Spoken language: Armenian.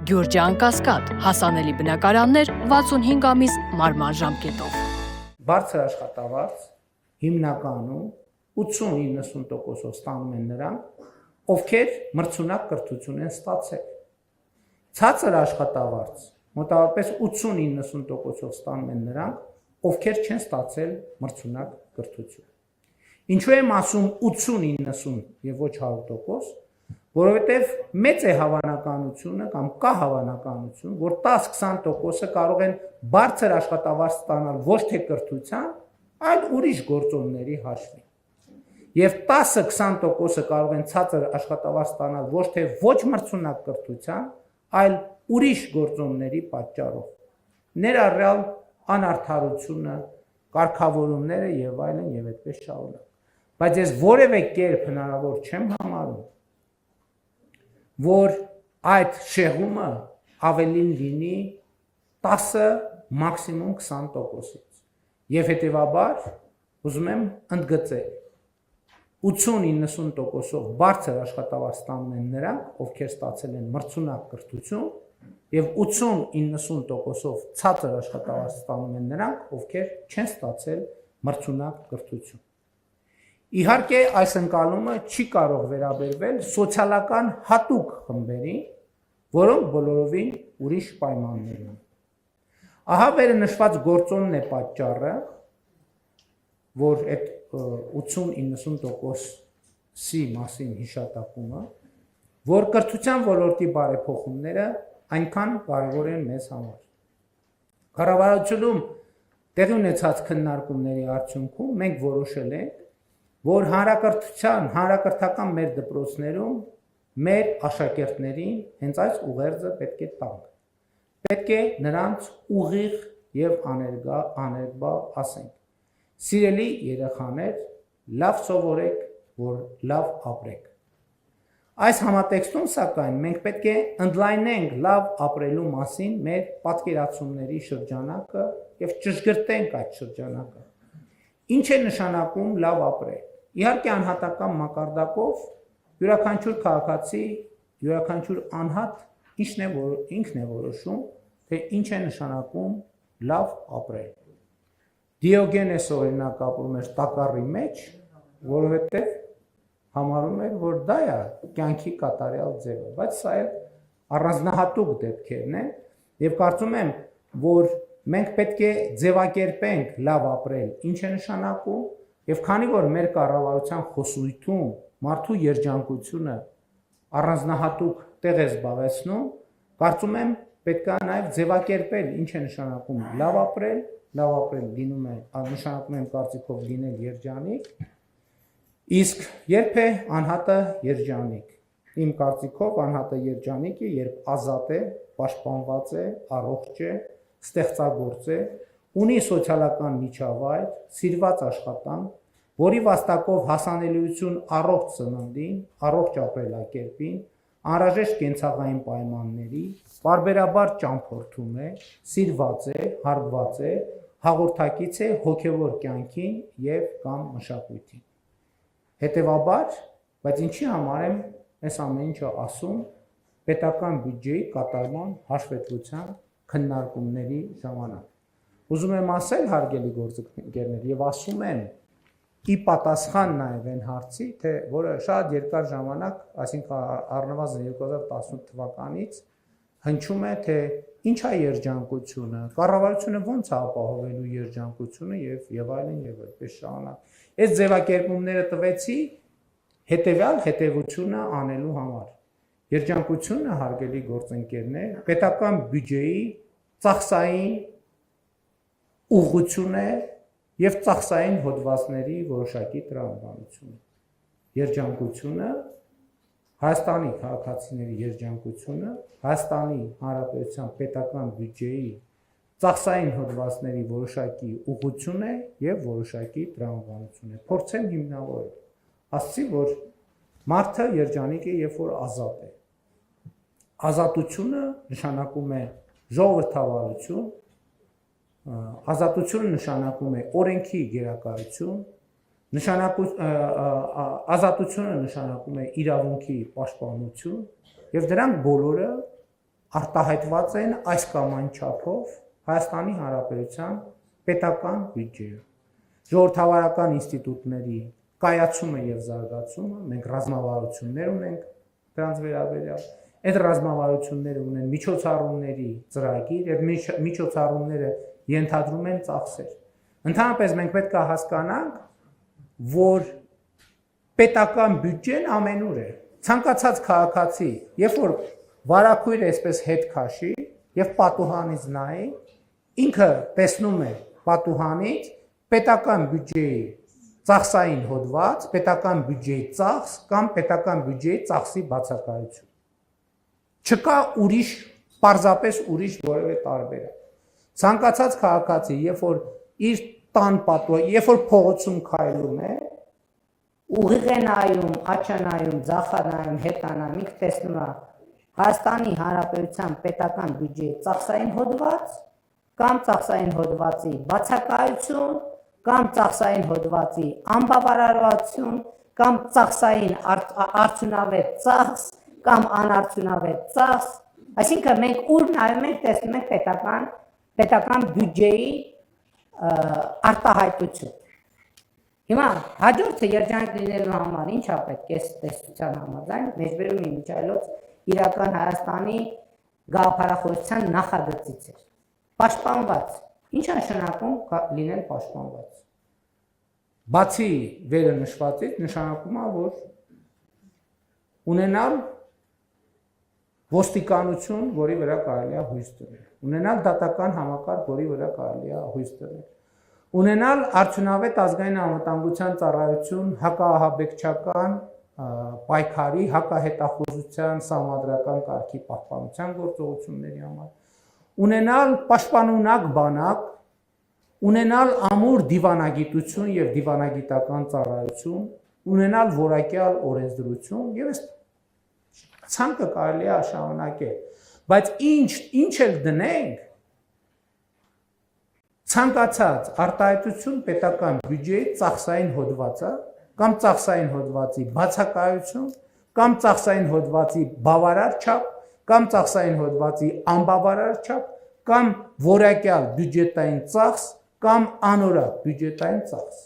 Գյուրջան Կասկադ, հասանելի բնակարաններ 65 ամիս մարման ժամկետով։ Բարձր աշխատավարձ հիմնականում 80-90% ստանում են նրանք, ովքեր մրցունակ կրթություն են ստացել։ Ցածր աշխատավարձ մոտավորապես 80-90% ստանում են նրանք, ովքեր չեն ստացել մրցունակ կրթություն։ Ինչու եմ ասում 80-90 եւ ոչ 100%, որովհետեւ մեծ է հավանականությունը կամ կա հավանականություն, որ 10-20%-ը կարող են բարձր աշխատավարձ ստանալ ոչ թե կրթության, այլ ուրիշ գործոնների հաշվին։ Եվ 10-20%-ը կարող են ցածր աշխատավարձ ստանալ ոչ թե ոչ մրցունակ կրթության, այլ ուրիշ գործոնների պատճառով։ Ներառյալ անարդարությունը, կարգավորումները եւ այլն եւ այդպես շարունակ։ Բայց ես որևէ կերպ հնարավոր չեմ համարում, որ այդ շեղումը ավելին լինի 10, մաքսիմում 20%-ից։ Եվ հետևաբար ուզում եմ ընդգծել 80-90%-ով բարձր աշխատավարձ ստանում են նրանք, ովքեր ստացել են մրցունակ կրթություն, եւ 80-90%-ով ցածր աշխատավարձ ստանում են նրանք, ովքեր չեն ստացել մրցունակ կրթություն։ Իհարկե, այս ընկալումը չի կարող վերաբերվել սոցիալական հատուկ խմբերին, որոնք բոլորովին ուրիշ պայմաններ ունեն։ Ահա վերնշված գործոնն է պատճառը, որ այդ 80-90%-ի մասին հիշատակումը, որ կրթության ոլորտի բարեփոխումները այնքան կարևոր են մեզ համար։ Կառավարությունում տեղի ունեցած քննարկումների արդյունքում մենք որոշել ենք, որ հանրակրթական մեր դպրոցներում մեր աշակերտներին հենց այս ուղերձը պետք է տանք։ Պետք է նրանց ուղիղ եւ աներկբա ասենք. Սիրելի երեխաներ, լավ սովորեք, որ լավ ապրեք։ Այս համատեքստում սակայն մենք պետք է ընդլայնենք լավ ապրելու մասին մեր պատկերացումների շրջանակը եւ ճշգրտենք այդ շրջանակը։ Ինչ է նշանակում լավ ապրել։ Իհարկե անհատական մակարդակով յուրաքանչյուր քաղաքացի, յուրաքանչյուր անհատ ինքն է որոշում, թե ինչ է նշանակում լավ ապրել։ Դիոգենես օրինակ ապրում էր տակառի մեջ, որովհետև համարում էր, որ դա է կյանքի կատարյալ ձևը, բայց սա էլ առանձնահատուկ դեպքերն են, եւ կարծում եմ, որ մենք պետք է ձևակերպենք լավ ապրել, ինչ է նշանակում, եւ քանի որ մեր կառավարության խոսույթում մարդու երջանկությունը առանձնահատուկ տեղ է զբաղեցնում, կարծում եմ պետք է նաեւ ձևակերպել ինչ է նշանակում լավ ապրել լինում է նշանակում եմ կարծիքով լինել երջանիկ, իսկ երբ է անհատը երջանիկ։ Իմ կարծիքով անհատը երջանիկ է, երբ ազատ է, պաշտպանված է, առողջ է, ստեղծագործ է, ունի սոցիալական միջավայր, սիրված աշխատանք, որի վաստակով հասանելիություն առողջ ծննդին, առողջ ապրելակերպին, անհրաժեշտ կենցաղային պայմանների, պարբերաբար ճամփորդում է, սիրված է, հարգված է, հաղորդակից է հոգևոր կյանքին եւ կամ մշակույթին։ Հետևաբար, բայց ինչի համար եմ այս ամեն ինչը ասում պետական բյուջեի կատարման հաշվետվության քննարկումների ժամանակ։ Ուզում եմ ասել, հարգելի գործընկերներ, եւ ասում եմ ի պատասխան նաեւ այն հարցի, թե որը շատ երկար ժամանակ, այսինքն առնվազն 2018 թվականից հնչում է, թե ինչ է երջանկությունը, կառավարությունը ո՞նց է ապահովելու երջանկությունը եւ այլն եւ այդպես շարունակ։ Այս ձևակերպումները տվեցի հետեւյալ հետևությունը անելու համար։ Երջանկությունը, հարգելի գործընկերներ, պետական բյուջեի ծախսային ուղղություն է եւ ծախսային հոդվածների որոշակի տրամաբանություն։ Երջանկությունը Հայաստանի քաղաքացիների երջանկությունը Հայաստանի Հանրապետության պետական բյուջեի ծախսային հոդվածների որոշակի ուղղություն է եւ որոշակի տրամաբանություն է։ Փորձեմ հիմնավորել։ Ասացի, որ մարդը երջանիկ է, երբ որ ազատ է։ Ազատությունը նշանակում է ժողովրդավարություն, ազատությունը նշանակում է օրենքի գերակայություն, ազատությունը նշանակում է իրավունքի պաշտպանություն եւ դրանք բոլորը արտահայտված են այս կամ այն չափով Հայաստանի Հանրապետության պետական բյուջեում։ Ժողովրդավարական ինստիտուտների կայացումը եւ զարգացումը, մենք ռազմավարություններ ունենք դրանց վերաբերյալ, այդ ռազմավարությունները ունեն միջոցառումների ծրագիր եւ միջոցառումները ենթադրում են ծախսեր։ Ընդհանրապես մենք պետք է հասկանանք, որ պետական բյուջեն ամենուր է։ Ցանկացած քաղաքացի, երբ որ վարակույրը այսպես հետ քաշի եւ պատուհանից նայի, ինքը տեսնում է պատուհանից պետական բյուջեի ծախսային հոդված, պետական բյուջեի ծախս կամ պետական բյուջեի ծախսի բացակայություն։ Չկա ուրիշ, պարզապես ուրիշ որևէ տարբերակ։ Ցանկացած քաղաքացի, երբ որ իր տան պատուհան, երբ որ փողոցում քայլում է, ուղիղ է նայում, աչա նայում, ձախ է նայում, հետ է նայում, ինքը տեսնում է Հայաստանի Հանրապետության պետական բյուջեի ծախսային հոդված կամ ծախսային հոդվածի բացակայություն կամ ծախսային հոդվածի անբավարարություն կամ ծախսային արդյունավետ ծախս կամ անարդյունավետ ծախս, այսինքն մենք ուր նայում ենք, տեսնում ենք պետական բյուջեի արտահայտություն։ Հիմա հաջորդը երջանիկ լինելու համար ինչա պետք է տեսության համաձայն մեջբերում իմիջայլոց իրական Հայաստանի գաղափարախոսության նախագծից էր։ Պաշտպանված։ Ինչ է նշանակում լինել պաշտպանված։ Բացի վերը նշվածից նշանակում է, որ ունենալ ոստիկանություն, որի վրա կարելի է հույս տվել, ունենալ դատական համակարգ, որի վրա կարելի է հույս տվել, ունենալ արդյունավետ ազգային անվտանգության ծառայություն, հակաահաբեկչական պայքարի, հակահետախուզության սահմանադրական կարգի պահպանության գործողությունների համար, ունենալ պաշտպանունակ բանակ, ունենալ ամուր դիվանագիտություն եւ դիվանագիտական ծառայություն, ունենալ որակյալ օրենսդրություն եւ այս ցանկը կարելի է շարունակել, բայց ինչ էլ դնենք, ցանկացած արտահայտություն պետական բյուջեի ծախսային հոդվածը կամ ծախսային հոդվածի բացակայություն կամ ծախսային հոդվածի բավարար չափ կամ ծախսային հոդվածի անբավարար չափ կամ որակյալ բյուջետային ծախս կամ անորակ բյուջետային ծախս։